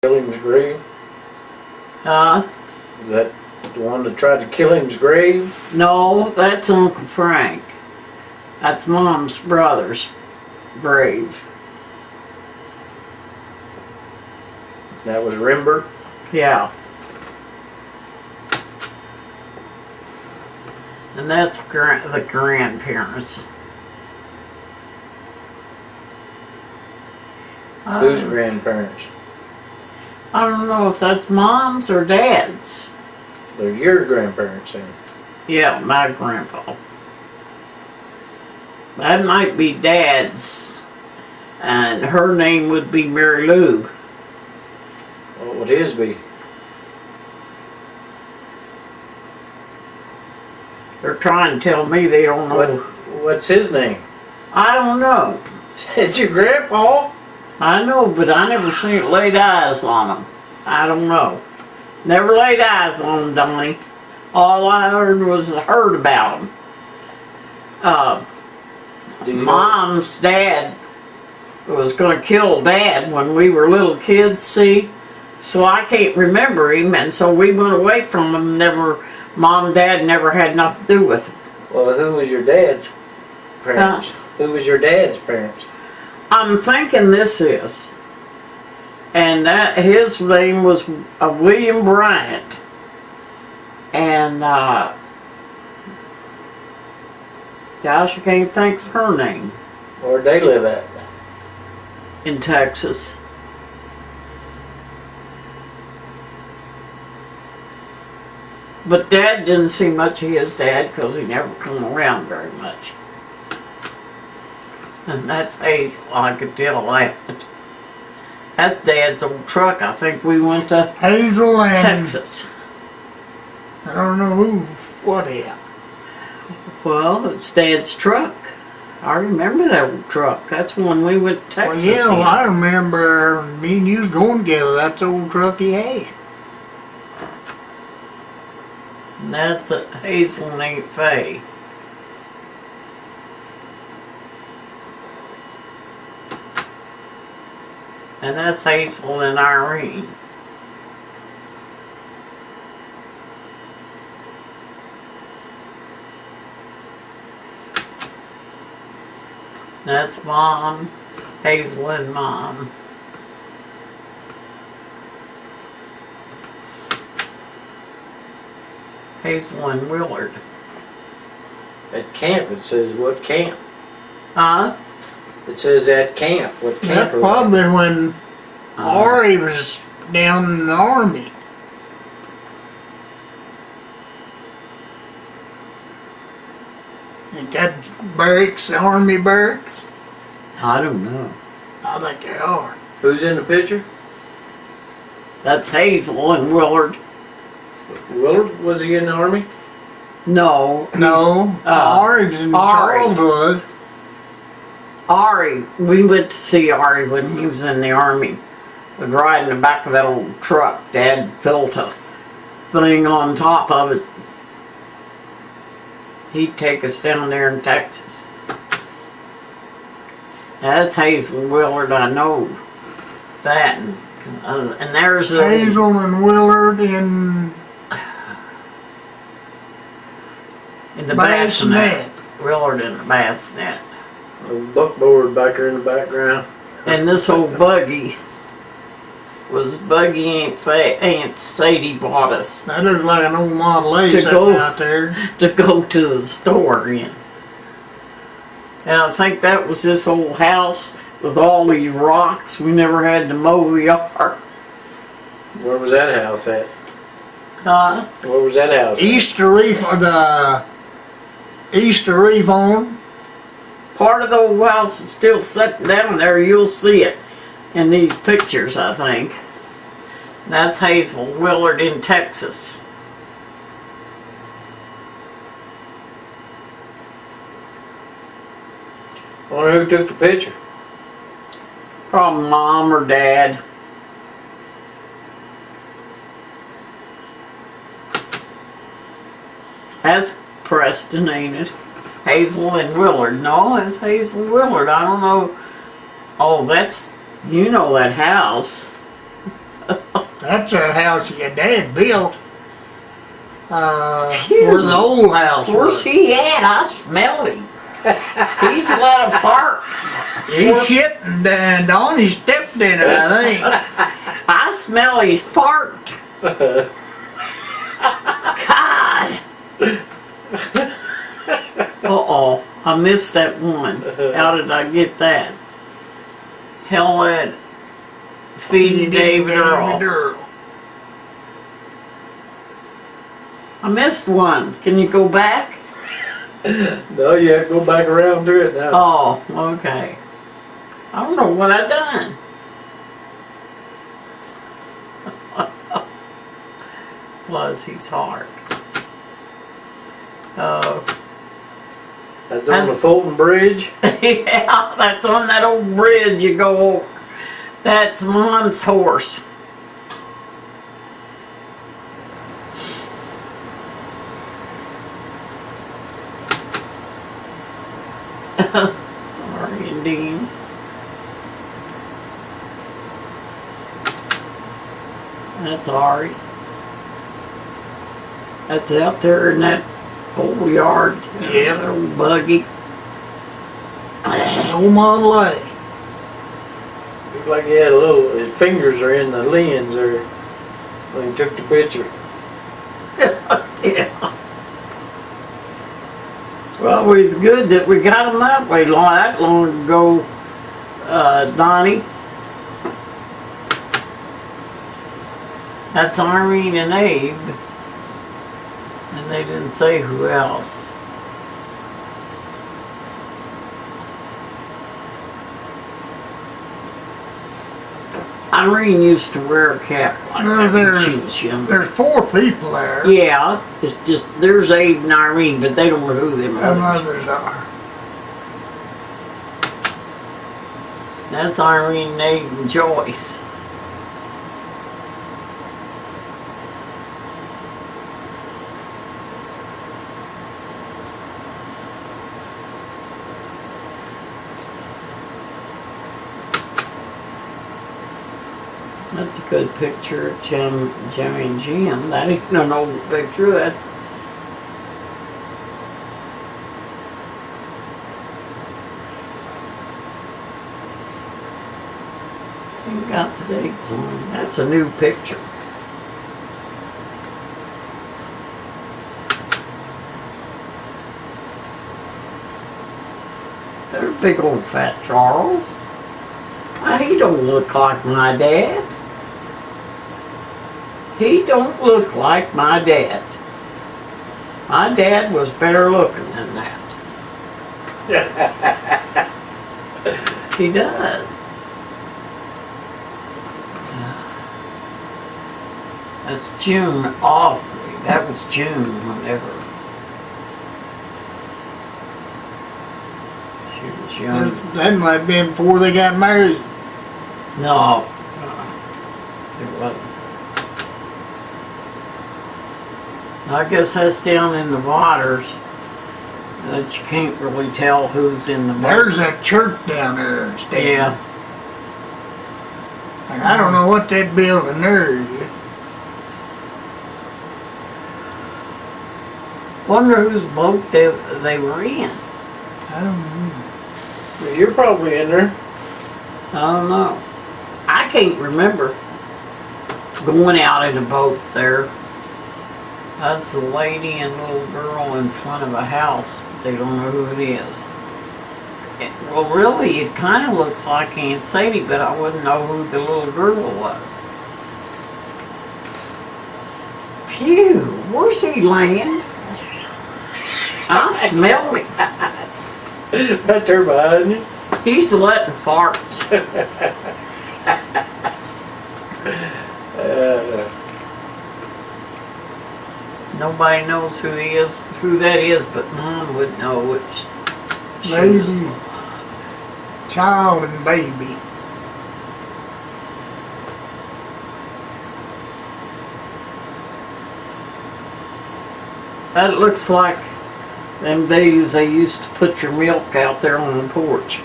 Killiam's grave? Huh? Is that the one that tried to kill him's grave? No, that's Uncle Frank. That's Mom's brother's grave. That was Rimbert? Yeah. And that's the grandparents. Whose grandparents? I don't know if that's Mom's or Dad's. They're your grandparents then. Yeah, my grandpa. That might be Dad's. And her name would be Mary Lou. What would his be? They're trying to tell me they don't know. What's his name? I don't know. It's your grandpa? I know, but I never seen laid eyes on him. I don't know. Never laid eyes on him, Donnie. All I heard about him. Mom's dad was going to kill Dad when we were little kids, see? So I can't remember him, and so we went away from him. Mom and Dad never had nothing to do with him. Well, who was your dad's parents? Who was your dad's parents? I'm thinking this is. And that his name was William Bryant. And gosh, I can't think of her name. Where'd they live at? In Texas. But Dad didn't see much of his dad because he never come around very much. And that's Hazel, I could tell that. That's Dad's old truck. I think we went to Hazel and Texas. I don't know what is. Well, it's Dad's truck. I remember that old truck. That's when we went to Texas. Well, yeah, well, I remember me and you was going together. That's the old truck he had. And that's Hazel and Aunt Faye. And that's Hazel and Irene. That's Mom, Hazel and Mom. Hazel and Willard. At camp, it says what camp? Huh? It says at camp. What camp? That's probably when Ari was down in the army. Ain't that barracks, the army barracks? I don't know. I think they are. Who's in the picture? That's Hazel and Willard. Willard? Was he in the army? No. No, Ari was in Ari. childhood. Ari, we went to see Ari when he was in the army. We'd ride in the back of that old truck. Dad built a thing on top of it. He'd take us down there in Texas. That's Hazel Willard, I know that. And there's a... Hazel and Willard in the Bassinet. Willard in the bassinet. A buckboard back there in the background. And this old buggy was the buggy Aunt Sadie bought us That looks like an old Model A To sitting go- out there. to go to the store in. And I think that was this old house with all these rocks. We never had to mow the yard. Where was that house at? Huh? Where was that house? Easter leaf, the Easter leaf on. Part of the old house is still sitting down there. You'll see it in these pictures, I think. That's Hazel Willard in Texas. I wonder who took the picture. Probably Mom or Dad. That's Preston, ain't it? Hazel and Willard. No, it's Hazel Willard. I don't know. Oh, that's, you know that house. That's that house your dad built. Phew. Where the old house Where's was. he at? I smell him. He's let a fart. He shit and Donnie stepped in it, I think. I smell his fart. God. Uh-oh. I missed that one. How did I get that? Helen feeding David Earl. I missed one. Can you go back? No, you have to go back around to it now. Oh, okay. I don't know what I done. Bless his heart. Oh. That's on the Fulton Bridge. Yeah, that's on that old bridge you go over. That's Mom's horse. Sorry, Dean. That's Ari. That's out there in that old yard. Yeah. That old buggy. Old Model A. Looked like he had a little, his fingers are in the lens there when he took the picture. Yeah. Well, it's good that we got them that way that long ago, Donnie. That's Irene and Abe. And they didn't say who else. Irene used to wear a cap like that when she was younger. There's 4 people there. Yeah, it's just, there's Abe and Irene, but they don't know who them Them are. others are. That's Irene, Abe, and Joyce. That's a good picture of Jimmy and Jim. That ain't an old picture. That's ain't got the dates on. That's a new picture. There's big old fat Charles. Now, he don't look like my dad. He don't look like my dad. My dad was better looking than that. He does. That's June. Oh, that was June, whenever. She was young. That might have been before they got married. No. It wasn't. I guess that's down in the waters that you can't really tell who's in the boat. There's that church down there standing. Yeah. And I don't know what that building there is. Wonder whose boat they were in. I don't know. You're probably in there. I don't know. I can't remember going out in a boat there. That's a lady and little girl in front of a house. They don't know who it is. Well, really, it kind of looks like Aunt Sadie, but I wouldn't know who the little girl was. Phew, where's he laying? I smell him. Right there behind you. He's letting farts. Nobody knows who that is, but Mom would know which. Baby. Child and baby. That looks like them days they used to put your milk out there on the porch.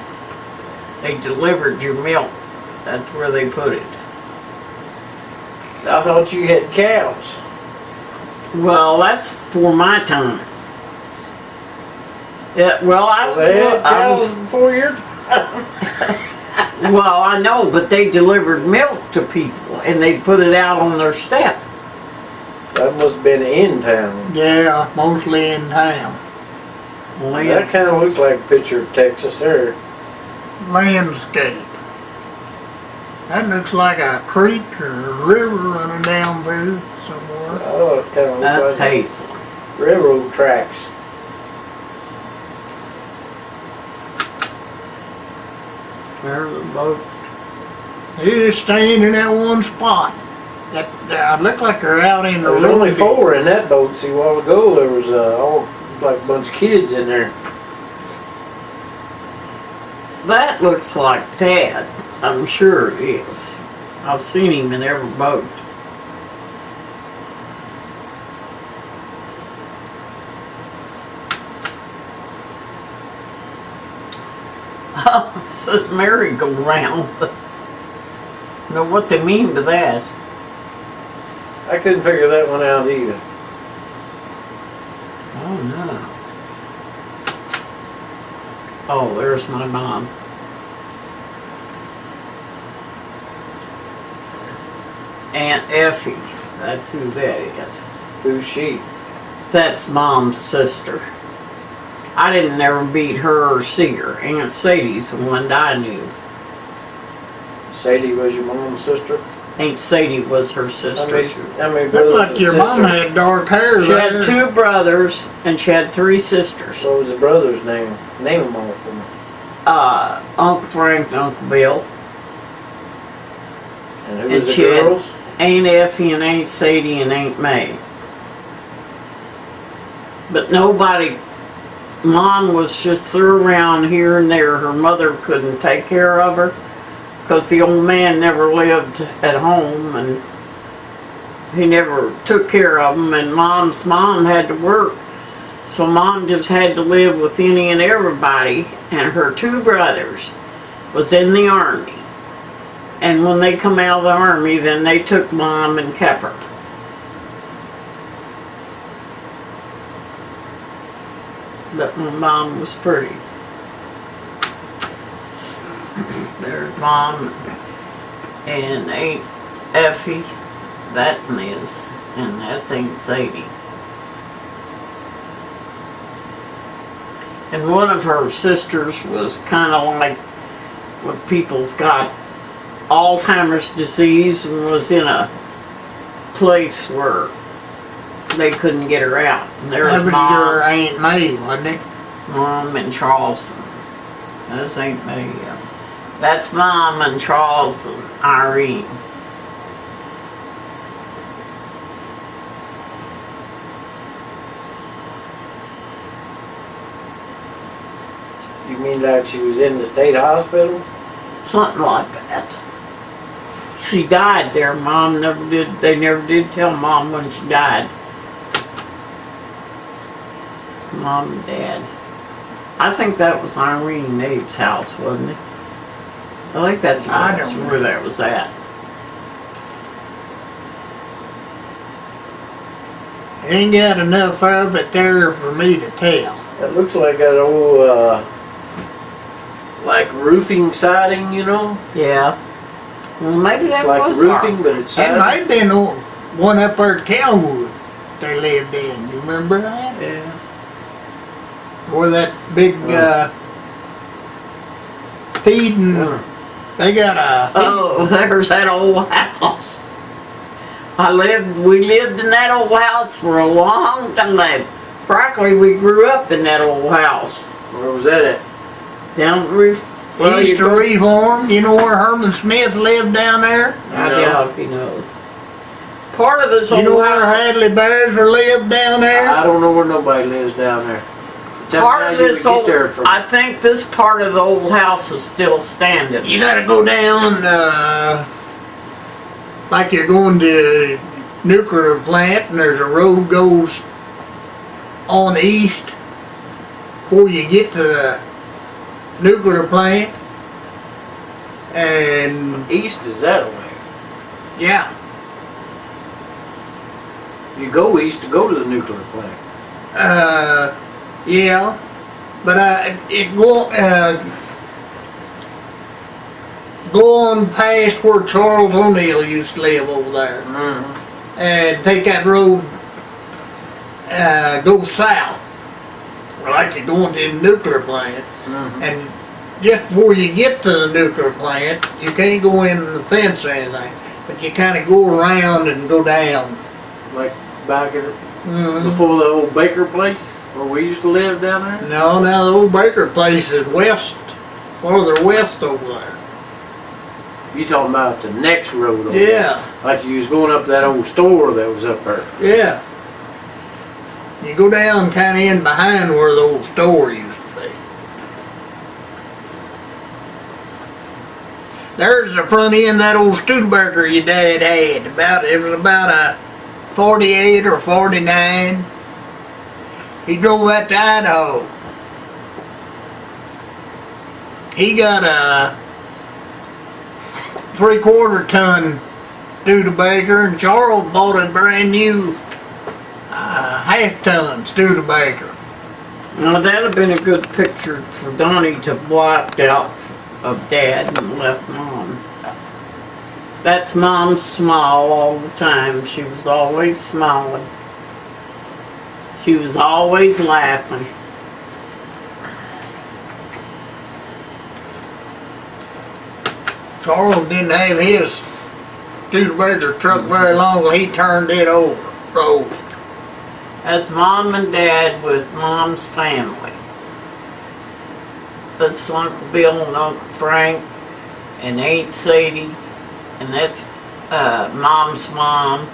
They delivered your milk. That's where they put it. I thought you had cows. Well, that's for my time. Yeah, well, They had I was, cows before your well, I know, but they delivered milk to people and they put it out on their step. That must have been in town. Yeah, mostly in town. That kind of looks like a picture of Texas there. Landscape. That looks like a creek or a river running down through somewhere. Oh, it kind of That's looks like Hazel. railroad tracks. There's a boat. They're staying in that one spot. That look like they're out in the There was road. only 4 in that boat. See, a while ago there was all like a bunch of kids in there. That looks like Dad. I'm sure it is. I've seen him in every boat. Oh, it says merry-go-round. Know what they mean by that. I couldn't figure that one out either. Oh no. Oh, there's my mom. Aunt Effie. That's who that is. Who's she? That's Mom's sister. I didn't ever meet her or see her. Aunt Sadie's the one that I knew. Sadie was your mom's sister? Aunt Sadie was her sister. How many brothers Looked like and your mom sisters? had dark hair She there. had 2 brothers and she had 3 sisters. What was the brother's name? Name them all for me. Uncle Frank and Uncle Bill. And who And was the she had- girls? Aunt Effie and Aunt Sadie and Aunt May. But nobody, Mom was just through around here and there. Her mother couldn't take care of her because the old man never lived at home and he never took care of them, and Mom's mom had to work. So Mom just had to live with any and everybody, and her 2 brothers was in the army. And when they come out of the army, then they took Mom and kept her. But my mom was pretty. There's Mom and Aunt Effie, that is, and that's Aunt Sadie. And one of her sisters was kind of like what people's got Alzheimer's disease and was in a place where they couldn't get her out. And there That was was Mom, your Aunt May, wasn't it? Mom and Charleston. That's Aunt May. That's Mom and Charles and Irene. You mean like she was in the state hospital? Something like that. She died there. Mom never did, they never did tell Mom when she died. Mom and Dad. I think that was Irene Nave's house, wasn't it? I think that's I don't know. where that was at. Ain't got enough of it there for me to tell. That looks like that old, like roofing siding, you know? Yeah. Well, maybe It's that like was roofing, her. but it's It siding. might have been one up there at Calwood they lived in. You remember that? Yeah. Where that big feeding, they got a Oh, there's that old house. We lived in that old house for a long time. Frankly, we grew up in that old house. Where was that at? Down the roof. East of Reform. You know where Herman Smith lived down there? I No. doubt if you know. Part of this You old know where house. Hadley Bears lived down there? I don't know where nobody lives down there. Tell me Part how of you this would old. get there from. I think this part of the old house is still standing. You gotta go down, like you're going to nuclear plant and there's a road goes on east before you get to the nuclear plant. And East is that way. yeah, You go east to go to the nuclear plant. Yeah, but go on past where Charles O'Neill used to live over there, and take that road, go south, like you're going to the nuclear plant, and just before you get to the nuclear plant, you can't go in the fence or anything, but you kind of go around and go down. Like back at before the old Baker place where we used to live down there. No, now the old Baker place is west, farther west over there. You talking about the next road over Yeah. there. Like you was going up to that old store that was up there. Yeah. You go down kind of in behind where the old store used to be. There's the front end of that old Studebaker your dad had. It was about a 48 or 49. He drove that to Idaho. He got a 3/4 ton Studebaker, and Charles bought a brand new half-ton Studebaker. Now that'd have been a good picture for Donnie to block out of Dad and left Mom. That's Mom's smile all the time. She was always smiling. She was always laughing. Charles didn't have his Studebaker truck very long when he turned it over, rolled. That's Mom and Dad with Mom's family. That's Uncle Bill and Uncle Frank and Aunt Sadie, and that's Mom's mom.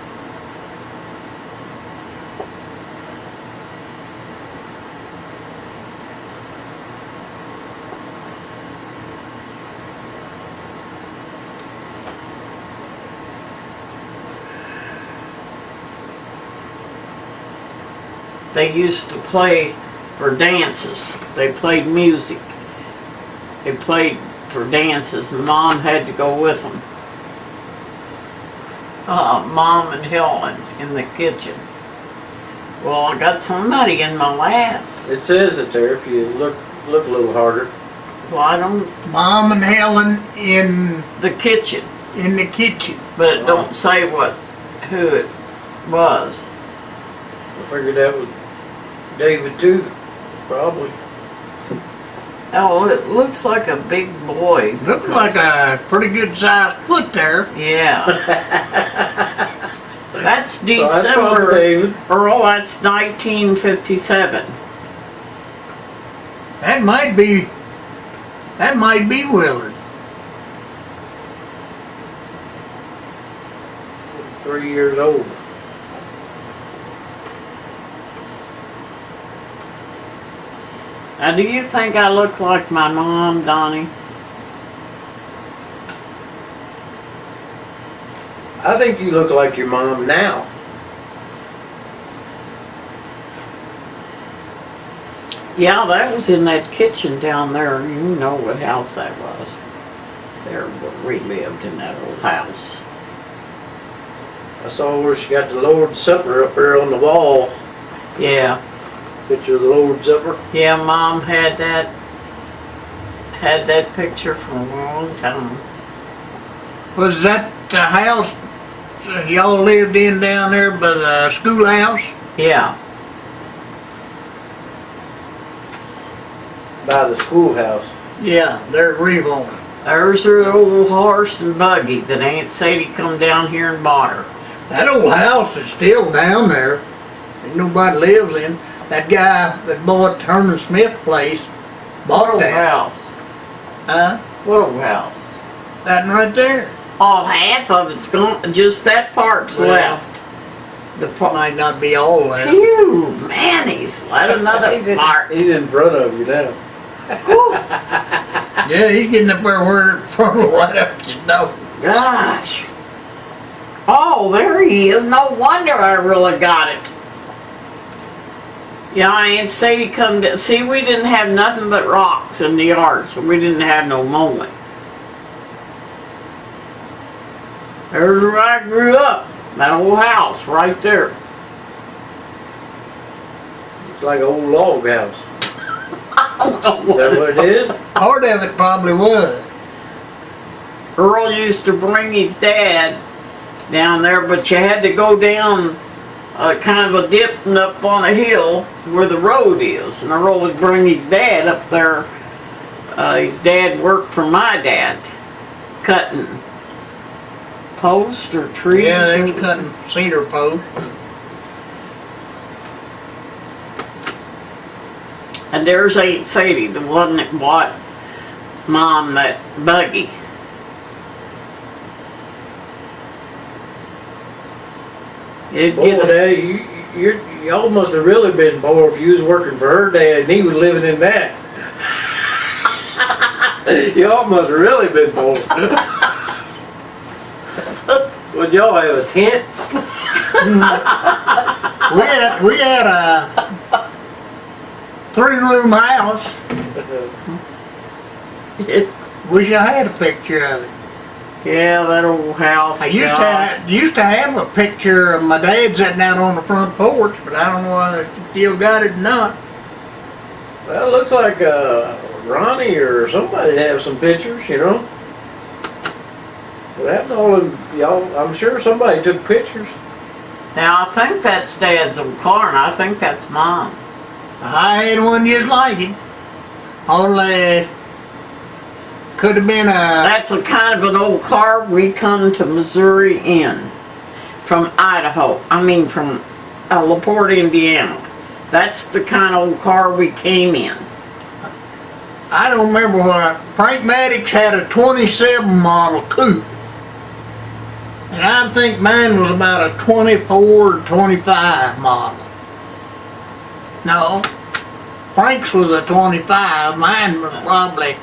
They used to play for dances. They played music. They played for dances, and Mom had to go with them. Mom and Helen in the kitchen. Well, I got somebody in my lap. It says it there if you look a little harder. Well, I don't. Mom and Helen in The kitchen, the kitchen. but it don't say who it was. I figured that was David too, probably. Oh, it looks like a big boy. Looked like a pretty good sized foot there. Yeah. That's So that's probably December. David. Earl, that's 1957. That might be Willard. 3 years old. Now, do you think I look like my mom, Donnie? I think you look like your mom now. Yeah, that was in that kitchen down there. You know what house that was. There where we lived, in that old house. I saw where she got the Lord's Supper up there on the wall. Yeah. Picture of the Lord's Supper. Yeah, Mom had that picture for a long time. Was that the house y'all lived in down there by the schoolhouse? Yeah. By the schoolhouse. Yeah, there at Revon. There's her old horse and buggy that Aunt Sadie come down here and bought her. That old house is still down there. Ain't nobody lives in. That guy that bought Herman Smith place What bought old that. house? Huh? What old house? That one right there. Oh, half of it's gone. Just that part's Well, left. The part. Might not be all that. Phew, man, he's let another part. He's in front of you now. Whew, Yeah, he's getting up there where from right up your nose. gosh. Oh, there he is. No wonder I really got it. Yeah, Aunt Sadie come to see. We didn't have nothing but rocks in the yard, so we didn't have no mowing. There's where I grew up. That old house right there. It's like an old log house. Is that what it is? Part of it probably was. Earl used to bring his dad down there, but you had to go down kind of a dip and up on a hill where the road is. And Earl would bring his dad up there. His dad worked for my dad, cutting posts or trees. Yeah, they was or- cutting cedar posts. And there's Aunt Sadie, the one that bought Mom that buggy. It'd Boy, get a- Daddy, you almost have really been poor if you was working for her dad and he was living in that. You almost really been poor. Would y'all have a tent? We had a 3-room house. Wish I had a picture of it. Yeah, that old house. I used to have a picture of my dad sitting out on the front porch, but I don't know whether he still got it or not. Well, it looks like Ronnie or somebody have some pictures, you know. What happened to all of y'all? I'm sure somebody took pictures. Now I think that's Dad's old car, and I think that's Mom. I had one just like it. Only could have been a. That's a kind of an old car we come to Missouri in from Idaho. I mean from LaPorte, Indiana. That's the kind of old car we came in. I don't remember what. Frank Maddox had a 27 model coupe. And I think mine was about a 24 or 25 model. No, Frank's was a 25. Mine was probably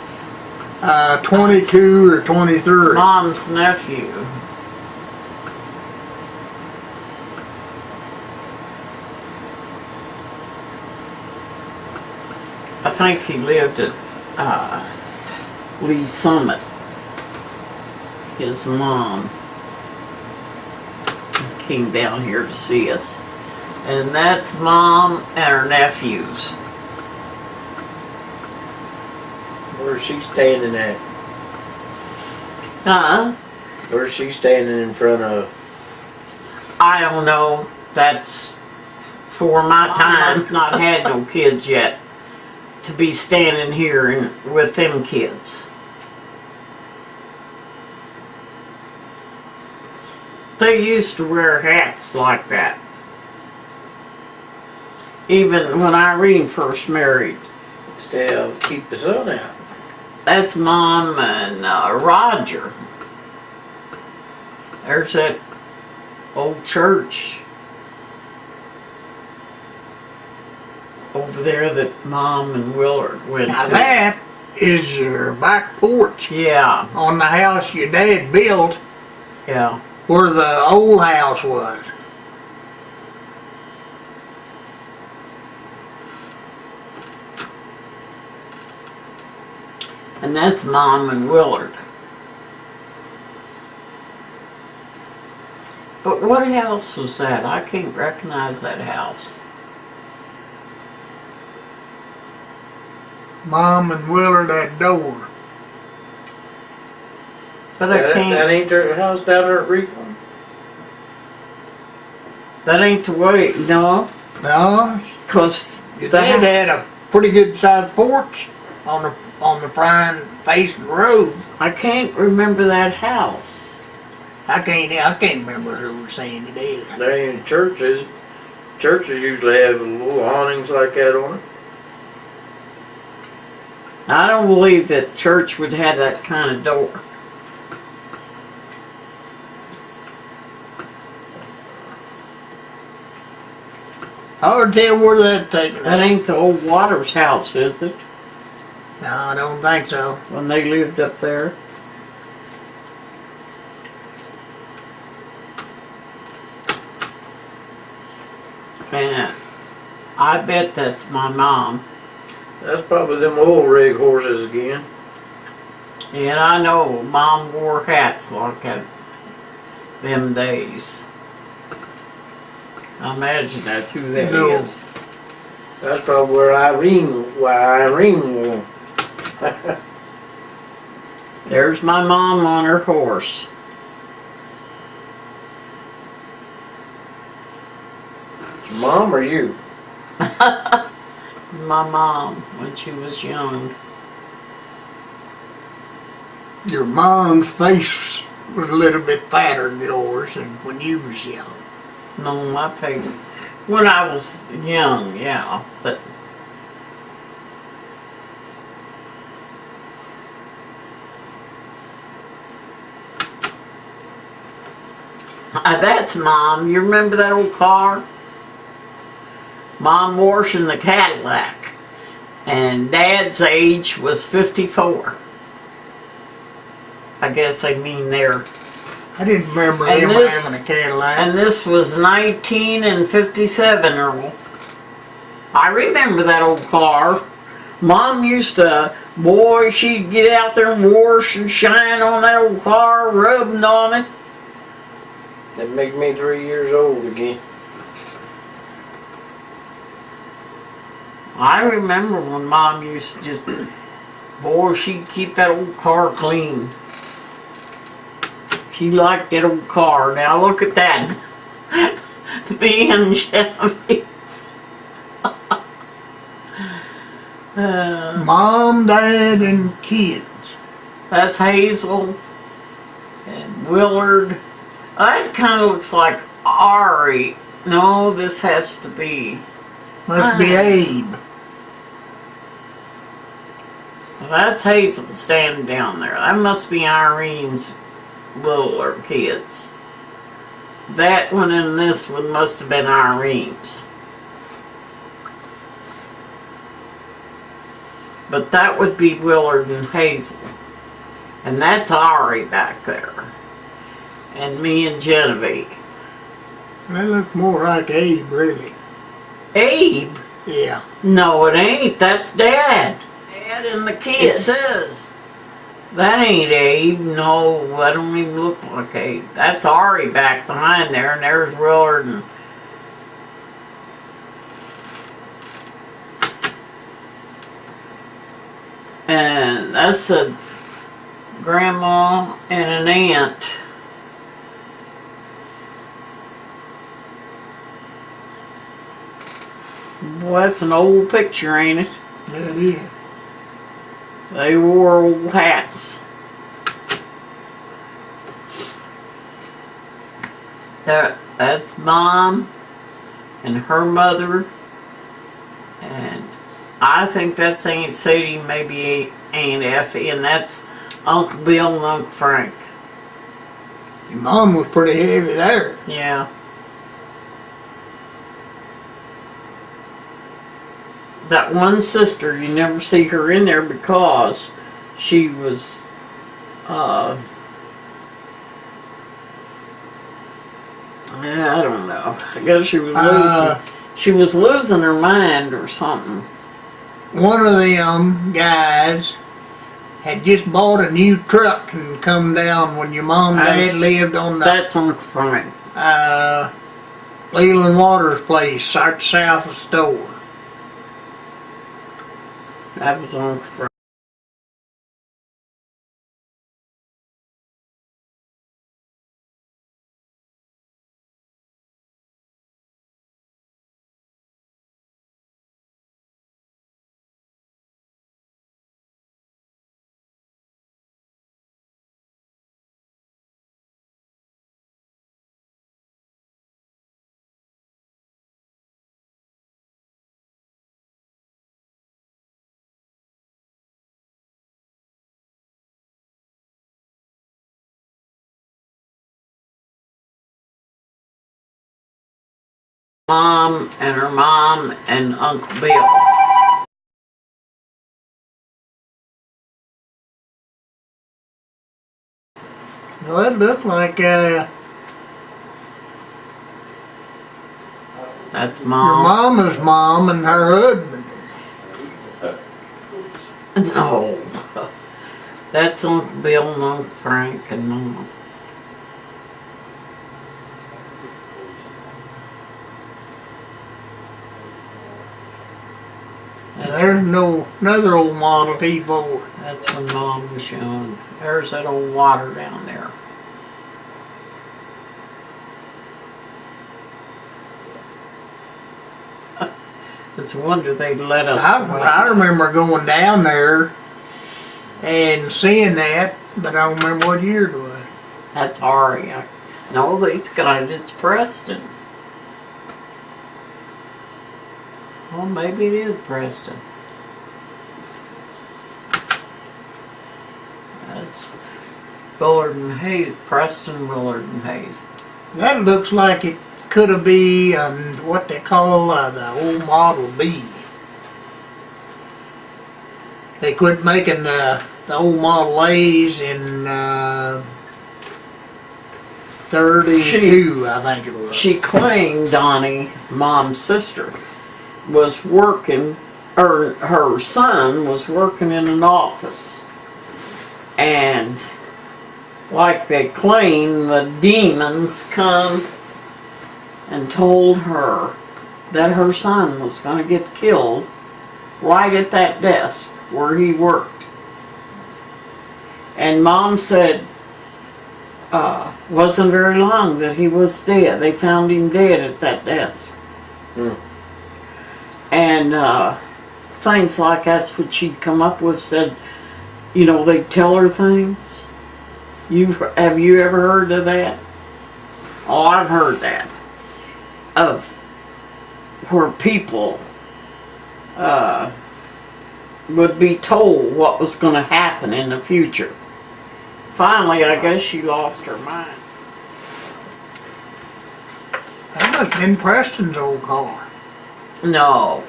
22 or 23. Mom's nephew. I think he lived at Lee Summit. His mom came down here to see us. And that's Mom and her nephews. Where's she standing at? Where's she standing in front of? I don't know. That's for my time. I've not had no kids yet to be standing here with them kids. They used to wear hats like that. Even when Irene first married. Stay keep the sun out. That's Mom and Roger. There's that old church over there that Mom and Willard went Now to. that is your back porch Yeah, on the house your dad built yeah. where the old house was. And that's Mom and Willard. But what house was that? I can't recognize that house. Mom and Willard that door. But I That can't. ain't their house down there at Reefland. That ain't the way, no. No, Cause your dad had a pretty good sized porch on the front facing the road. I can't remember that house. I can't remember who was saying it either. They ain't churches. Churches usually have little awnings like that on it. I don't believe that church would have that kind of door. Hard to tell where that taken. That ain't the old Waters house, is it? No, I don't think so. When they lived up there. And I bet that's my mom. That's probably them oil rig horses again. And I know Mom wore hats like that them days. I imagine that's who that No. is. That's probably why Irene won. There's my mom on her horse. Mom or you? My mom, when she was young. Your mom's face was a little bit fatter than yours and when you was young. No, my face. When I was young, yeah, but that's Mom. You remember that old car? Mom washing the Cadillac. And Dad's age was 54. I guess they mean there. I didn't remember And them this- having a Cadillac. And this was 1957, Earl. I remember that old car. Mom used to, boy, she'd get out there and wash and shine on that old car, rubbing on it. That make me 3 years old again. I remember when Mom used to just, boy, she'd keep that old car clean. She liked that old car. Now look at that. Me and Chevy. Mom, Dad, and kids. That's Hazel and Willard. That kind of looks like Ari. No, this has to be. Must be Abe. That's Hazel standing down there. That must be Irene's littler kids. That one and this one must have been Irene's. But that would be Willard and Hazel. And that's Ari back there. And me and Genevieve. That look more like Abe, really. Abe? Yeah. No, it ain't. That's Dad. Dad and the kids. It says. That ain't Abe. No, that don't even look like Abe. That's Ari back behind there, and there's Willard and... And that's a grandma and an aunt. Boy, that's an old picture, ain't it? That is. They wore old hats. That's Mom and her mother, and I think that's Aunt Sadie, maybe Aunt Effie, and that's Uncle Bill and Uncle Frank. Your mom was pretty heavy there. Yeah. That one sister, you never see her in there because she was, I don't know. I guess she was losing. She was losing her mind or something. One of them guys had just bought a new truck and come down when your mom and dad lived on the That's Uncle Frank. Leland Waters place, right south of the store. That was Uncle Frank. Mom and her mom and Uncle Bill. Well, it looked like That's your Mom. mama's mom and her husband. No. That's Uncle Bill and Uncle Frank and Mom. there's no another old Model T4. That's when Mom was young. There's that old water down there. It's a wonder they let us. I remember going down there and seeing that, but I don't remember what year it was. That's Aria. No, they's got it. It's Preston. Well, maybe it is Preston. That's Willard and Hayes. Preston, Willard and Hayes. That looks like it could have been what they call the old Model B. They quit making the old Model A's in 32, I think it was. She claimed Donnie, Mom's sister, was working, or her son was working in an office. And like they claim, the demons come and told her that her son was going to get killed right at that desk where he worked. And Mom said, wasn't very long that he was dead. They found him dead at that desk. And things like that's what she'd come up with, said, you know, they'd tell her things. Have you ever heard of that? Oh, I've heard that. Of where people would be told what was going to happen in the future. Finally, I guess she lost her mind. That must have been Preston's old car. No,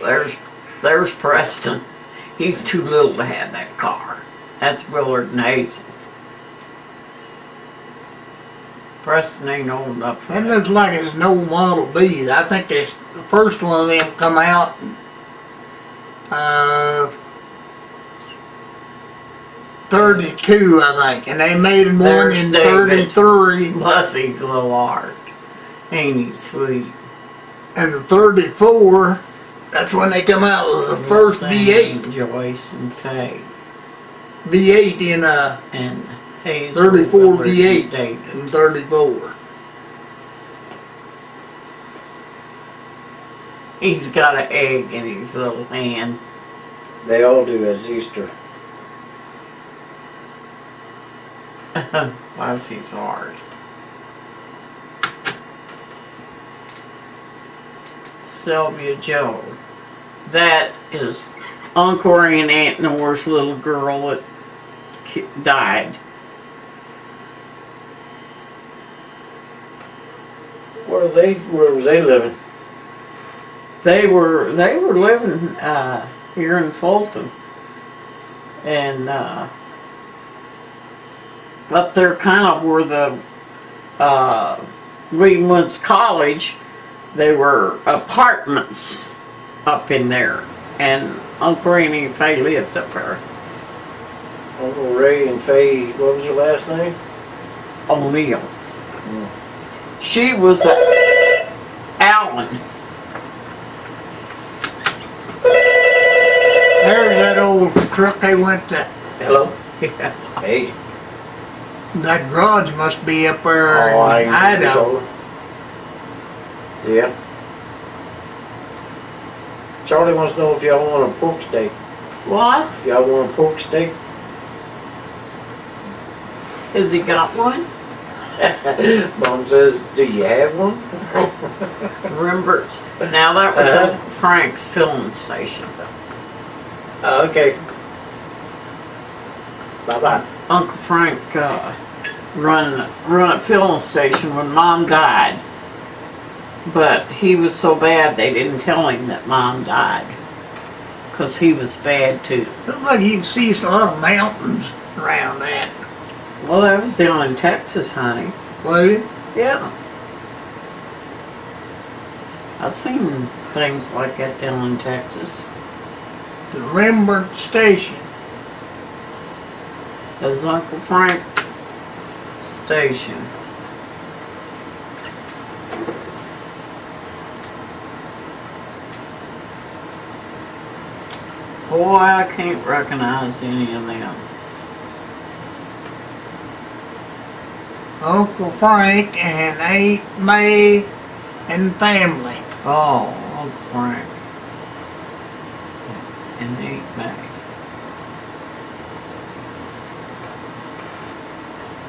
there's Preston. He's too little to have that car. That's Willard and Hazel. Preston ain't old enough for That that. looks like it's an old Model B. I think the first one of them come out 32, I think, and they made one There's in David. 33, Bless his little heart. Ain't he sweet? and the 34. That's when they come out with the first V8. Joyce and Faye. V8 in And Hazel. 34 Willard, V8 and David. in 34. He's got an egg in his little hand. They all do as Easter. Bless his heart. Sylvia Joe. That is Uncle and Aunt Nora's little girl that died. Where was they living? They were living here in Fulton, and up there kind of where the William Woods College. They were apartments up in there, and Uncle Ray and Faye lived up there. Uncle Ray and Faye, what was her last name? O'Neill. She was Allen. There's that old truck they went to. Hello? Yeah. Hey. That garage must be up there Oh, in Idaho. Yeah. Charlie wants to know if y'all want a pork steak. What? Y'all want a pork steak? Has he got one? Mom says, do you have one? Remember, now that was Uncle Frank's filling station. Okay. Bye-bye. Uncle Frank run a filling station when Mom died. But he was so bad they didn't tell him that Mom died. Because he was bad too. Looks like you can see a lot of mountains around that. Well, that was down in Texas, honey. Was it? Yeah. I've seen things like that down in Texas. The Rembrandt Station. There's Uncle Frank Station. Boy, I can't recognize any of them. Uncle Frank and Aunt May and family. Oh, Uncle Frank. And Aunt May.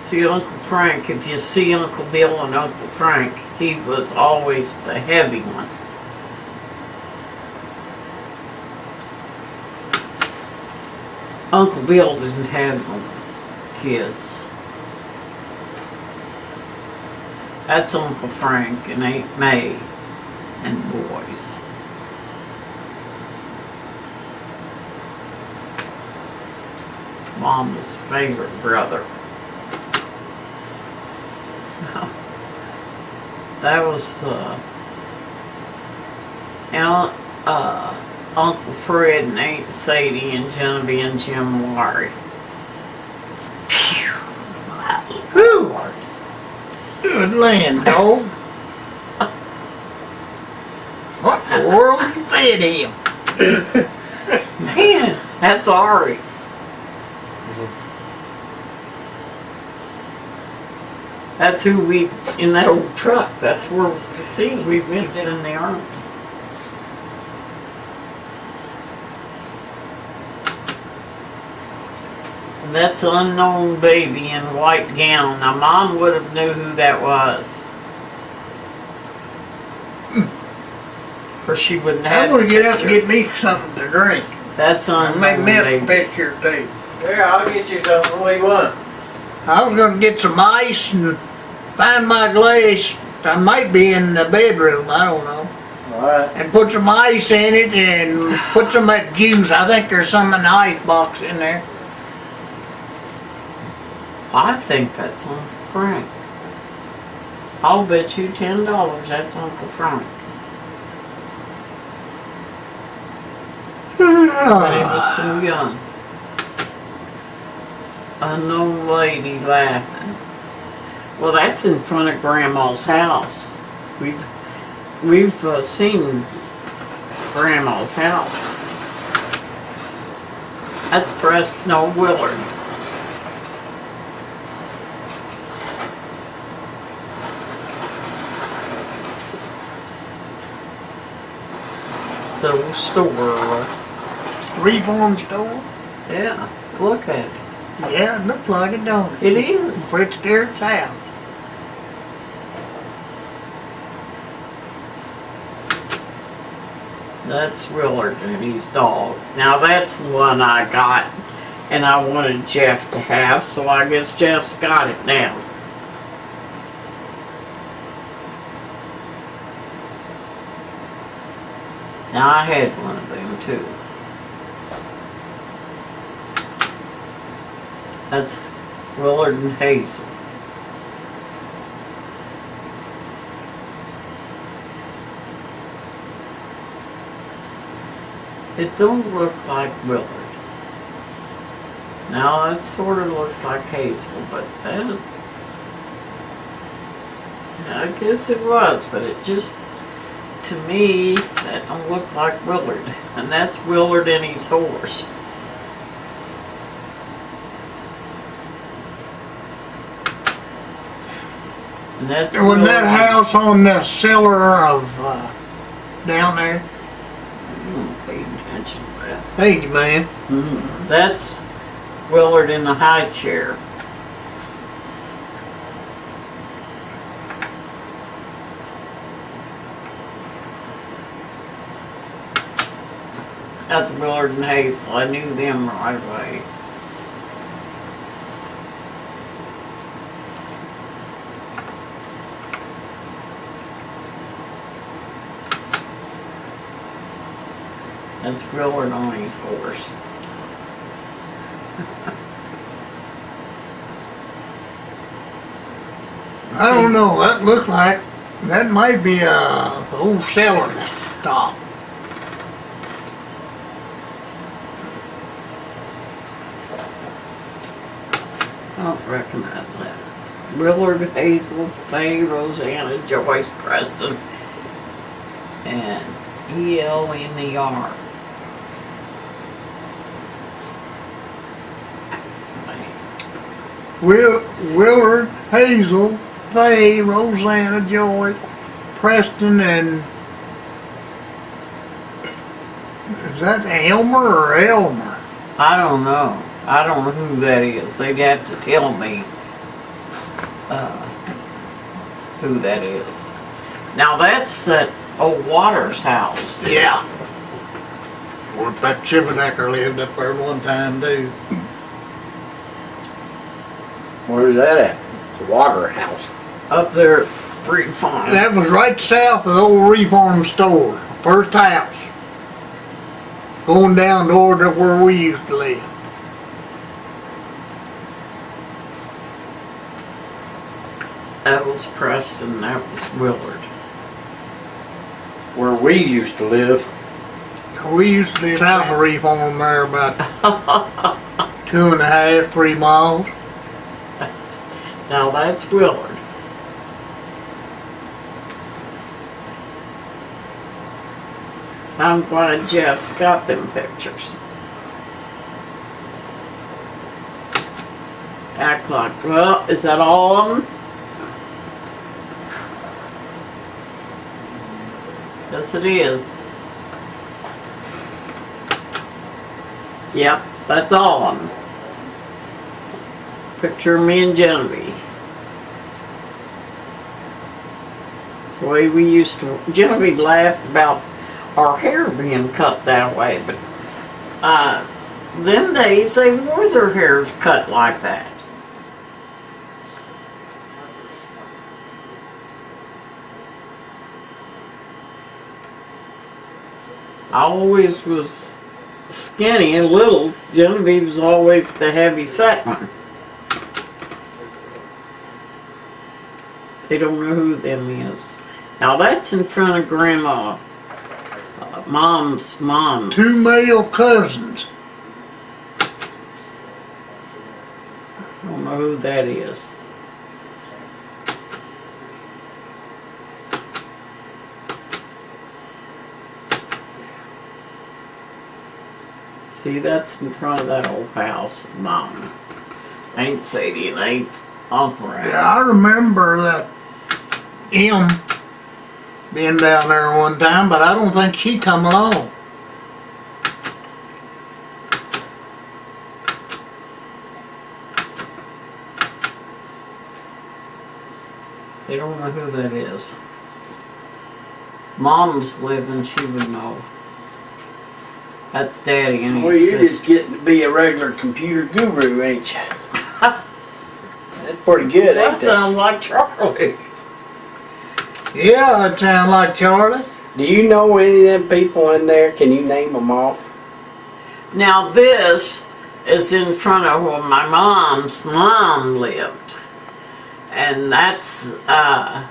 See, Uncle Frank, if you see Uncle Bill and Uncle Frank, he was always the heavy one. Uncle Bill didn't have no kids. That's Uncle Frank and Aunt May and boys. It's Mama's favorite brother. That was Uncle Fred and Aunt Sadie and Genevieve and Jim Laurie. Whew. Good land, dog. What in the world you fed him? Man, that's Ari. That's who we, in that old truck, that's where we've been in the army. And that's an unknown baby in white gown. Now Mom would have knew who that was. Or she wouldn't have. I'm gonna get up and picture. get me something to drink. That's I'll make unknown me a baby. picture too. Yeah, I'll get you something. What do you want? I was gonna get some ice and find my glass. I might be in the bedroom, I don't know. Alright. And put some ice in it and put some of that juice. I think there's some in the ice box in there. I think that's Uncle Frank. I'll bet you $10 that's Uncle Frank. But he was so young. Unknown lady laughing. Well, that's in front of Grandma's house. We've seen Grandma's house. That's Preston Willard. The old store. Reform store? Yeah, look at it. Yeah, it looks like it, don't it? It is. Fritz Garrett's house. That's Willard and his dog. Now that's the one I got and I wanted Jeff to have, so I guess Jeff's got it now. Now I had one of them too. That's Willard and Hazel. It don't look like Willard. Now that sort of looks like Hazel, but that, I guess it was, but it just, to me, that don't look like Willard. And that's Willard and his horse. And that's Was that Willard. house on the cellar of, down there? I don't pay attention to that. Thank you, man. That's Willard in the high chair. That's Willard and Hazel. I knew them right away. That's Willard on his horse. I don't know, that looks like, that might be a old cellar top. I don't recognize that. Willard, Hazel, Faye, Rosanna, Joyce, Preston, and ELMER. Willard, Hazel, Faye, Rosanna, Joy, Preston, and is that Elmer or Elmer? I don't know. I don't know who that is. They'd have to tell me who that is. Now that's that old Waters house. Yeah. Well, that Chippendale lived up there one time too. Where's that at? The Water House. Up there at Reed Farm. That was right south of the old reform store, first house. Going down toward where we used to live. That was Preston, that was Willard. Where we used to live. We used to live south of reform there about 2.5, 3 miles. Now that's Willard. I'm glad Jeff's got them pictures. Act like, well, is that all of them? Yes, it is. Yep, that's all of them. Picture of me and Genevieve. It's the way we used to. Genevieve laughed about our hair being cut that way, but them days they wore their hairs cut like that. I always was skinny and little. Genevieve was always the heavy set one. They don't know who them is. Now that's in front of Grandma, Mom's. 2 male cousins. I don't know who that is. See, that's in front of that old house, Mom. Ain't Sadie and ain't Uncle Ralph. Yeah, I remember that M being down there one time, but I don't think she come along. They don't know who that is. Mom's living, she would know. That's Daddy and his Well, you're sister. just getting to be a regular computer guru, ain't you? That's pretty good, That ain't that? sounds like Charlie. Yeah, that sound like Charlie. Do you know any of them people in there? Can you name them off? Now this is in front of where my mom's mom lived. And that's, That's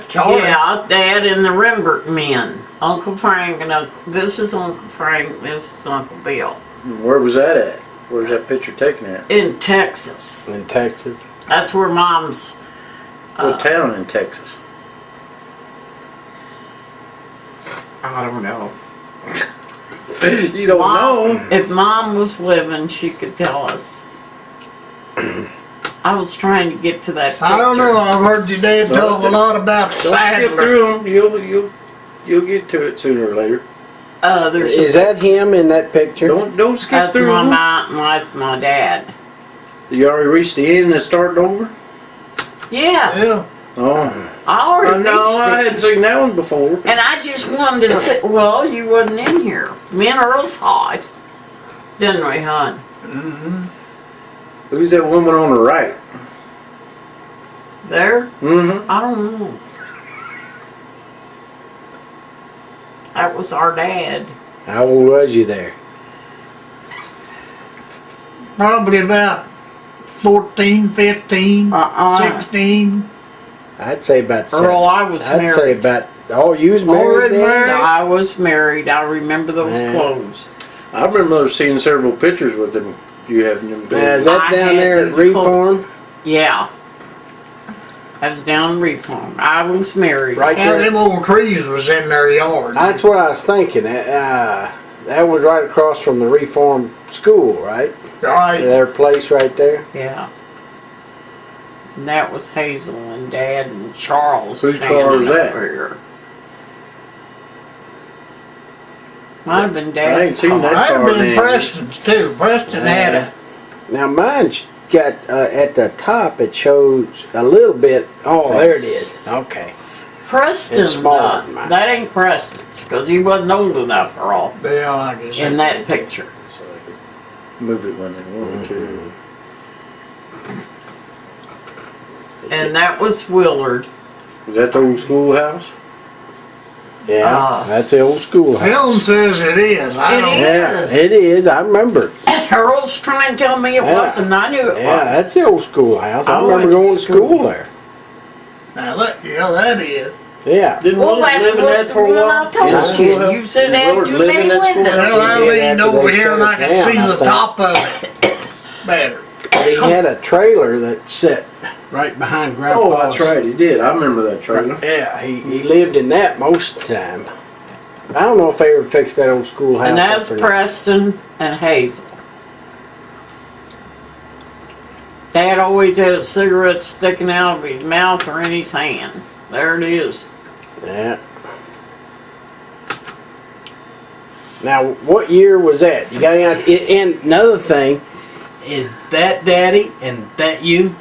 Charlie. yeah, Dad and the Rembert men. Uncle Frank and this is Uncle Frank, this is Uncle Bill. Where was that at? Where's that picture taken at? In Texas. In Texas. That's where Mom's, What town in Texas? I don't know. You don't Mom, know. if Mom was living, she could tell us. I was trying to get to that picture. I don't know. I've heard your dad talk a lot about Don't skip Sadler. through them. You'll get to it sooner or later. There's Is that him in that picture? Don't skip that's through my them. mom, that's my dad. You already reached the end and started over? Yeah, Yeah. Oh. I already No, I reached it. hadn't seen that one before. And I just wanted to sit, well, you wasn't in here. Me and Earl saw it. Didn't we, hon? Mm-hmm. Who's that woman on the right? There? Mm-hmm. I don't know. That was our dad. How old was you there? Probably about 14, 15, 16. I'd say about Earl, I was I'd say married. about. Oh, you was married Already then? married? I was married. I remember those Yeah. clothes. I remember seeing several pictures with them. You having them Now, is done. that I down had there at these Reform? Yeah. I was down in Reform. I was married. Right Yeah, there. them old trees was in their yard. That's what I was thinking. That was right across from the Reform School, right? Right. Their place right there. Yeah. And that was Hazel and Dad and Charles Whose standing car was that? over here. Might have been I ain't Dad's seen car. that. Might have car been then. Preston's too. Preston had a, Now mine's got at the top. It shows a little bit. Oh, there it is. Okay. Preston, It's smaller than mine. that ain't Preston's, because he wasn't old enough for all yeah, I guess. in that picture. So they could move it when they wanted to. And that was Willard. Is that the old schoolhouse? Yeah, Ah. that's the old schoolhouse. Helen says it is. I It don't. is. Yeah, it is. I remember. Harold's trying to tell me it Yeah. wasn't, and I knew it Yeah, was. that's the old schoolhouse. I I remember went to going to school school. there. Now look, yeah, that is. Yeah. Didn't Well, Willard that's live in what that for a I while? told Yeah. you. Schoolhouse? You said Did it had Willard too live in many that windows. schoolhouse? Well, I did leaned have to over go here and I could down, see I the think. top of it better. He had a trailer that set right behind Grandpa's. Oh, that's right, he did. I remember that trailer. Yeah, he lived in that most of the time. I don't know if they ever fixed that old schoolhouse. And that's up or not. Preston and Hazel. Dad always had a cigarette sticking out of his mouth or in his hand. There it is. Yeah. Now, what year was that? You got any? And another thing, is that Daddy and that you?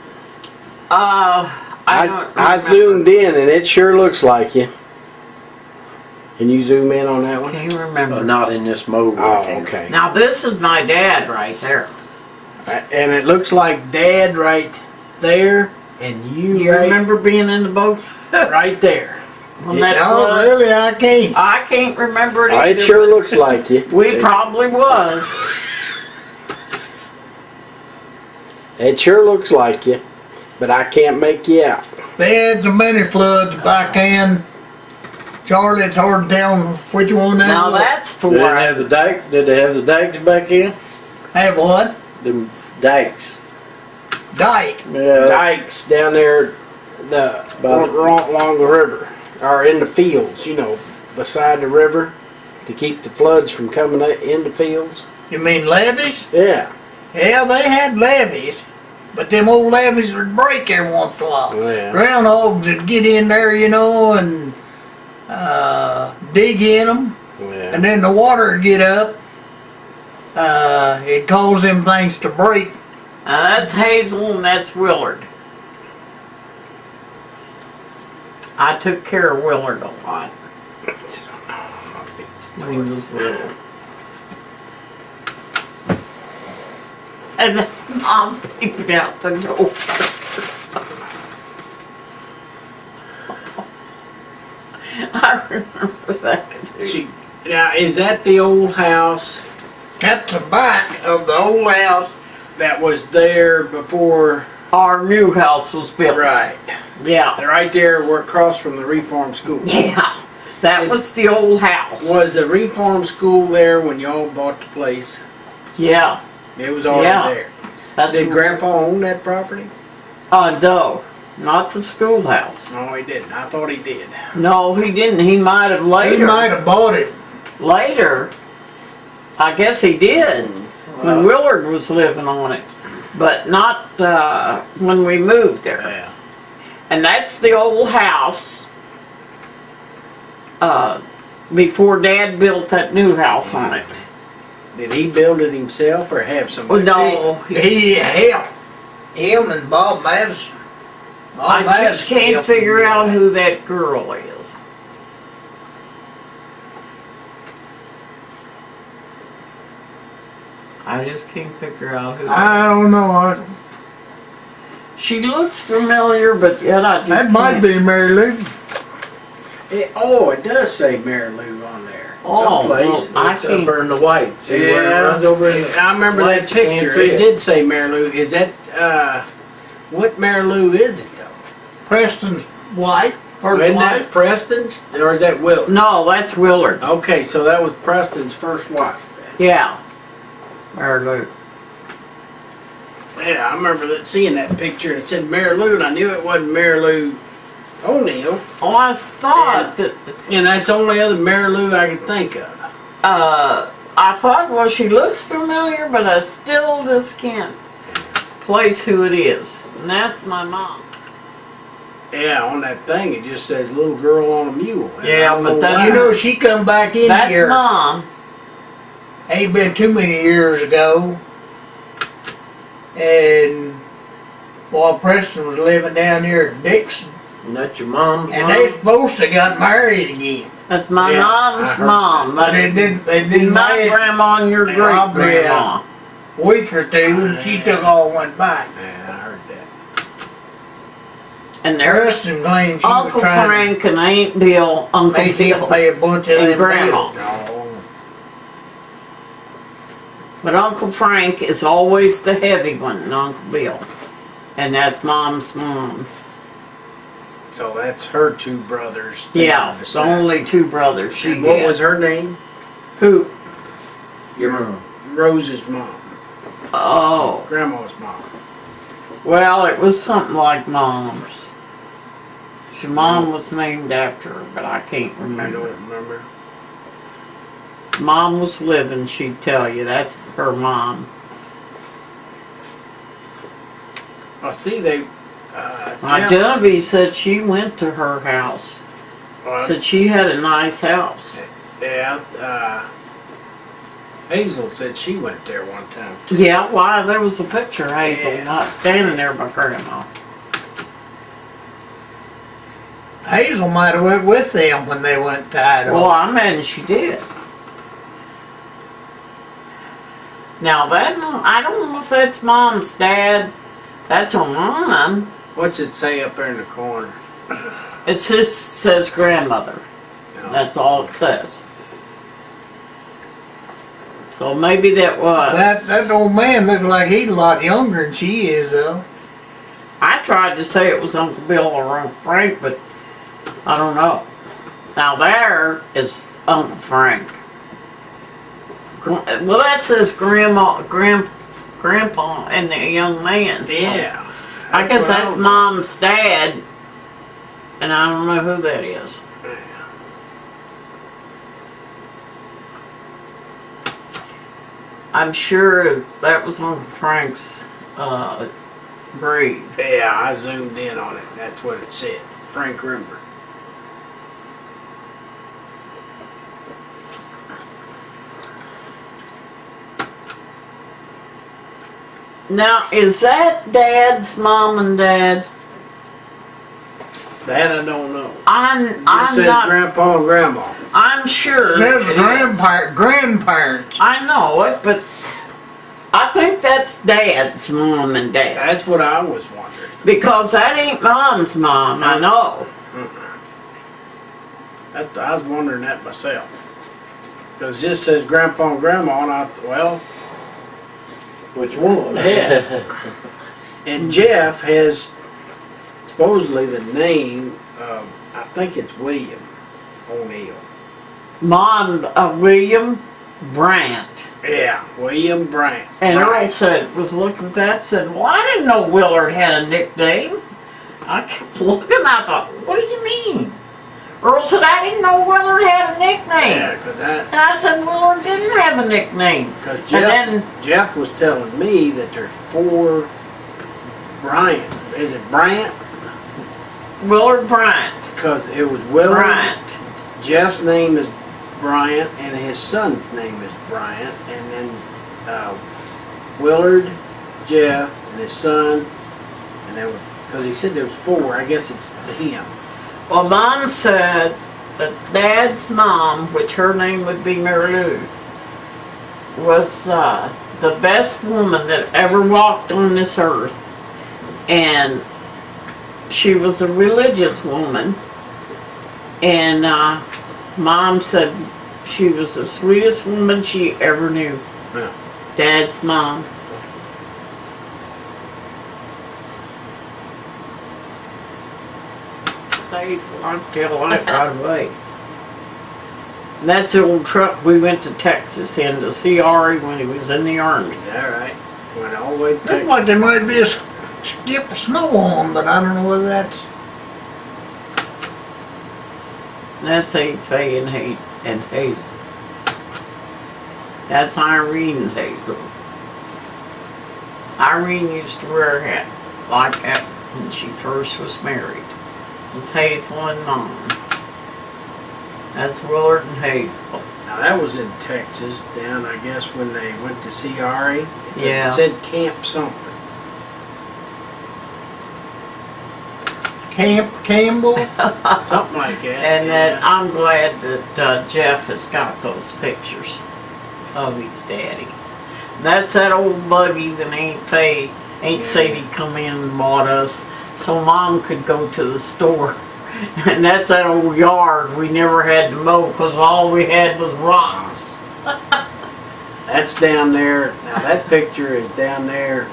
I don't I remember. zoomed in and it sure looks like you. Can you zoom in on that one? Can't remember. Not in this mode. Oh, okay. Now this is my dad right there. And it looks like Dad right there, and you, You right, remember being in the boat right there. when that No, flood? really, I can't. I can't remember it Oh, either. it sure but looks like you. We probably was. It sure looks like you, but I can't make you out. They had so many floods back in. Charlie, it's hard to tell which one that Now was. that's for Did they have the dike? Did they have the dikes back in? Have what? Them dikes. Dyke. Yeah. Dikes down there, along the river, or in the fields. You know, beside the river, to keep the floods from coming in the fields. You mean levees? Yeah. Yeah, they had levees. But them old levees would break every once in a while. Yeah. Groundhogs would get in there, you know, and dig in them. Yeah. And then the water would get up. It caused them things to break. Now that's Hazel and that's Willard. I took care of Willard a lot when he was little. And then Mom peeped out the door. I remember that too. Now, is that the old house That's the back of the old house. that was there before? Our new house was built. Right. Yeah. Right there, we're across from the Reform School. Yeah. That was the old house. Was the Reform School there when y'all bought the place? Yeah. It was already Yeah. there. That's Did Grandpa own that property? No, not the schoolhouse. No, he didn't. I thought he did. No, he didn't. He might have He later. might have bought it. Later, I guess he did when Willard was living on it, but not when we moved there. Yeah. And that's the old house before Dad built that new house on it. Did he build it himself or have somebody? Well, no, He helped. Him and Bob Madison. Bob I just Madison can't helped figure him. out who that girl is. I just can't figure out who. I don't know. She looks familiar, but yet I just That might can't. be Mary Lou. It does say Mary Lou on there. Oh, Someplace. well, I It's can't. up in the white. See where it runs over in the I remember white, that you can't picture. see It it. did say Mary Lou. Is that, what Mary Lou is it though? Preston's wife. Her Isn't wife. that Preston's or is that Will? No, that's Willard. Okay, so that was Preston's first wife. Yeah. Mary Lou. Yeah, I remember seeing that picture and it said Mary Lou and I knew it wasn't Mary Lou O'Neill. Oh, I thought that, And that's the only other Mary Lou I could think of. I thought, well, she looks familiar, but I still just can't place who it is. And that's my mom. Yeah, on that thing it just says little girl on a mule. And Yeah, I don't but know that's- why. You know, she come back in That's here, mom. ain't been too many years ago, and Boy Preston was living down here at Dixon, And that's your mom's and mom? they supposed to got married again, That's my Yeah, I mom's heard mom. but they didn't My last grandma and your Yeah, great probably, grandma. a week or two, and she took all went back. Yeah, I heard that. And there's Preston claimed she was Uncle trying Frank and Aunt Bill, to Uncle make him Bill. pay a bunch of and them Grandma. bills. Oh, But Uncle Frank is always the heavy one, and Uncle Bill. And that's mom's mom. so that's her two brothers. Yeah, the only two brothers she And what had. was her name? Who? Your mom. Rose's mom. Oh, Grandma's mom. well, it was something like mom's. Her mom was named after her, but I can't I remember. don't remember. Mom was living, she'd tell you. That's her mom. I see they. My Genevieve said she went to her house. Said she had a nice house. Yeah. Hazel said she went there one time. Yeah, why? There was a picture of Hazel Yeah. not standing there by Grandma. Hazel might have went with them when they went to Idaho. Well, I imagine she did. Now that, I don't know if that's Mom's dad. That's her mom. What's it say up there in the corner? It just says grandmother. No. That's all it says. So maybe that was. That old man looked like he's a lot younger than she is, though. I tried to say it was Uncle Bill or Uncle Frank, but I don't know. Now there is Uncle Frank. Well, that says Grandpa and the young man. So Yeah. I guess what I that's was- Mom's dad, and I don't know who that is. I'm sure that was Uncle Frank's breed. Yeah, I zoomed in on it. That's what it said. Frank Rimber. Now, is that Dad's mom and dad? That I don't know. I'm It says not. Grandpa and Grandma. I'm sure. Says it is. grandparents. I know it, but I think that's Dad's mom and dad That's what I was wondering. because that ain't Mom's mom. I know. I was wondering that myself. Because it just says Grandpa and Grandma, and I thought, well, Which one? Yeah. and Jeff has supposedly the name of, I think it's William O'Neill. Mom, William Brandt. Yeah, William Brandt. And Earl Brandt. said, was looking at that, said, well, I didn't know Willard had a nickname. I kept looking, I thought, what do you mean? Earl said, I didn't know Willard had a nickname. Yeah, because that. And I said, Willard didn't have a nickname. Because And Jeff was telling me that there's 4 Bryant. Is it Bryant? Willard Bryant. Because it was Willard. Bryant. Jeff's name is Bryant, and his son's name is Bryant, and then Willard, Jeff, and his son, and there was, because he said there was 4. I guess it's him. Well, Mom said that Dad's mom, which her name would be Mary Lou, was the best woman that ever walked on this earth. And she was a religious woman. And Mom said she was the sweetest woman she ever knew. Yeah. Dad's mom. Hazel, I can tell that right away. And that's the old truck we went to Texas in to see Ari when he was in the Army. Is that right? Went all the way to Looks Texas. like there might be a skip of snow on, but I don't know whether that's. That's Aunt Faye and Hazel. That's Irene Hazel. Irene used to wear a hat like that when she first was married. It's Hazel and Mom. That's Willard and Hazel. Now that was in Texas, down I guess when they went to see Ari. Yeah. It said Camp something. Camp Campbell? Something like that. And yeah. that I'm glad that Jeff has got those pictures of his daddy. That's that old buggy that Aunt Yeah. Sadie come in and bought us so Mom could go to the store. And that's that old yard we never had to mow because all we had was rocks. That's down there. Now that picture is down there,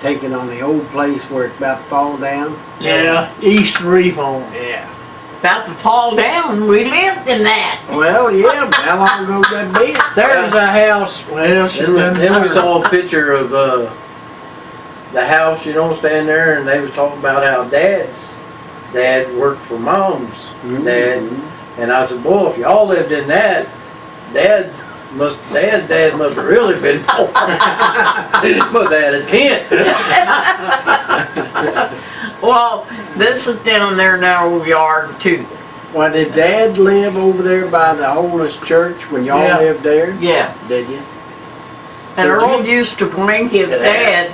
taken on the old place where it's about to fall down. Yeah, East Reform. Yeah. About to fall down, we lived in that. Well, yeah, but how long ago that been? There's a house, well, she done Then we her. saw a picture of the house, you know, standing there, and they was talking about how Dad's dad worked for Mom's dad. And I said, boy, if y'all lived in that, Dad's dad must have really been poor. Must have had a tent. Well, this is down there in that old yard too. Well, did Dad live over there by the Holiness Church when y'all Yeah. lived there? Yeah. Did you? And Did Earl you? used to bring his Yeah. dad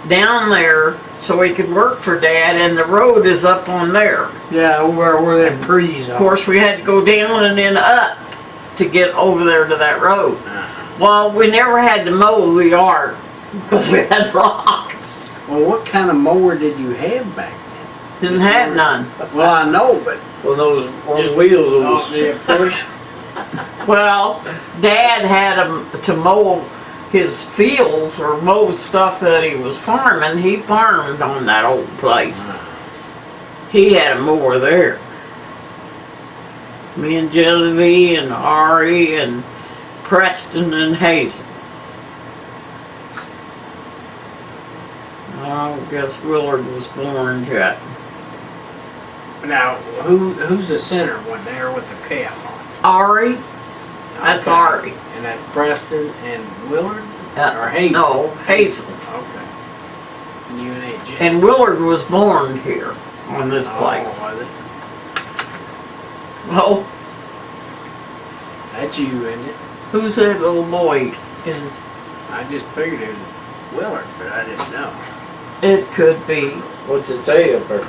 down there so he could work for Dad, and the road is up on there. Yeah, over where them trees Of are. course, we had to go down and then up to get over there to that road. Well, we never had to mow the yard because we had rocks. Well, what kind of mower did you have back Didn't have none. then? Well, I know, but Well, those on the wheels, oh, those. yeah, push. Well, Dad had him to mow his fields or mow stuff that he was farming. He farmed on that old place. He had a mower there. Me and Genevieve and Ari and Preston and Hazel. I don't guess Willard was born yet. Now, who's the center one there with the cap on? Ari? That's Okay. Ari. And that's Preston and Willard? Uh, Or Hazel? No, Hazel. Okay. And you and Aunt Jen? And Willard was born here on this Oh, place. was it? Oh, That's you, isn't it? who's that little boy? Is I just figured it was Willard, but I didn't know. it could be What's it say up there?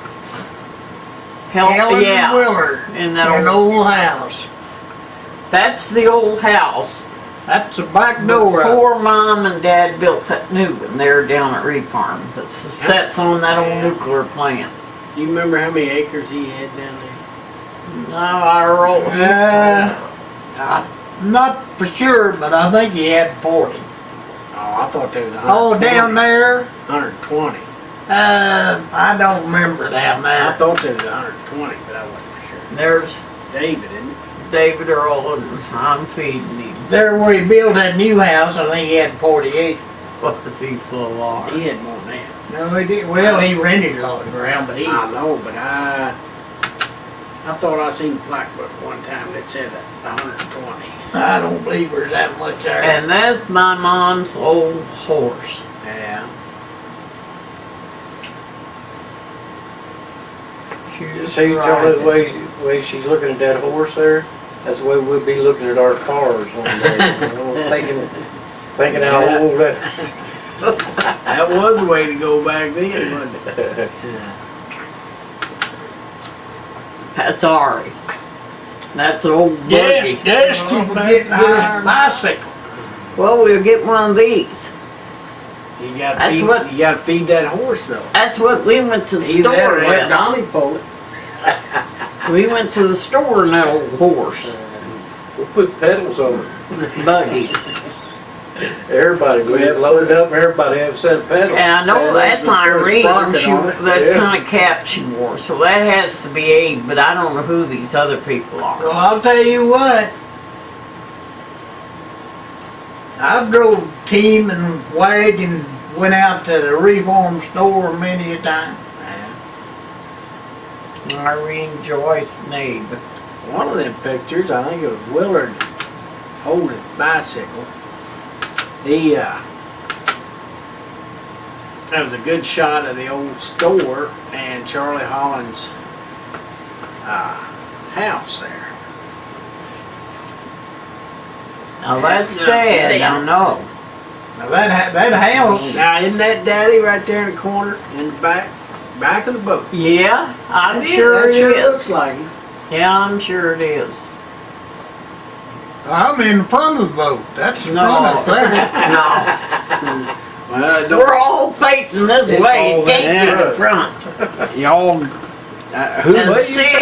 Helen yeah. Willard In in that an old, old house. that's the old house That's the back door. before Mom and Dad built that new one there down at Reed Farm that sets on that old nuclear plant. Do you remember how many acres he had down there? No, I wrote Not for sure, but I think he had 40. Oh, I thought there was Oh, down there? 120. I don't remember down I there. thought there was 120, but I wasn't for sure. There's David, isn't it? David Earl and I'm feeding him. There where he built that new house, I think he had 48. What's he full of? He had more than that. No, he didn't. Well, he rented a lot of ground, but he. I know, but I thought I seen a black book one time that said 120. I don't believe there's that much there. And that's my mom's old horse. Yeah. She You used see, to Joe, ride the way she's looking at that horse there, that's the way we'll be looking at our cars one day. You know, thinking how Yeah. old that. That was the way to go back then, wasn't it? Yeah. That's Ari. That's an old buggy. Yes, keep getting his bicycle. Well, we'll get one of these. You got That's feed, what- you got to feed that horse though. That's what we went to the Either that store or have with. Donnie pull it. We went to the store in that old horse We'll put pedals on it. buggy. Everybody, we have loaded up, everybody have a set of pedals. And I know Yeah, that's put a Irene, sprocket she, on it. that Yeah. kind of cap she wore. So that has to be Abe, but I don't know who these other people are. Well, I'll tell you what. I've drove team and wagon, went out to the reform store many a time. Irene, Joyce, and Abe. One of them pictures, I think it was Willard holding a bicycle, He, that was a good shot of the old store and Charlie Holland's house there. Now that's No, Dad, yeah. I know. Now that house, Now, isn't that Daddy right there in the corner, in the back of the boat? Yeah, I'm It is. sure That it sure is. looks like him. Yeah, I'm sure it is. I'm in front of the boat. That's the No. front up there. No, Well, don't, we're all facing this It's way. all It can't be that the front. y'all, who? And What you see,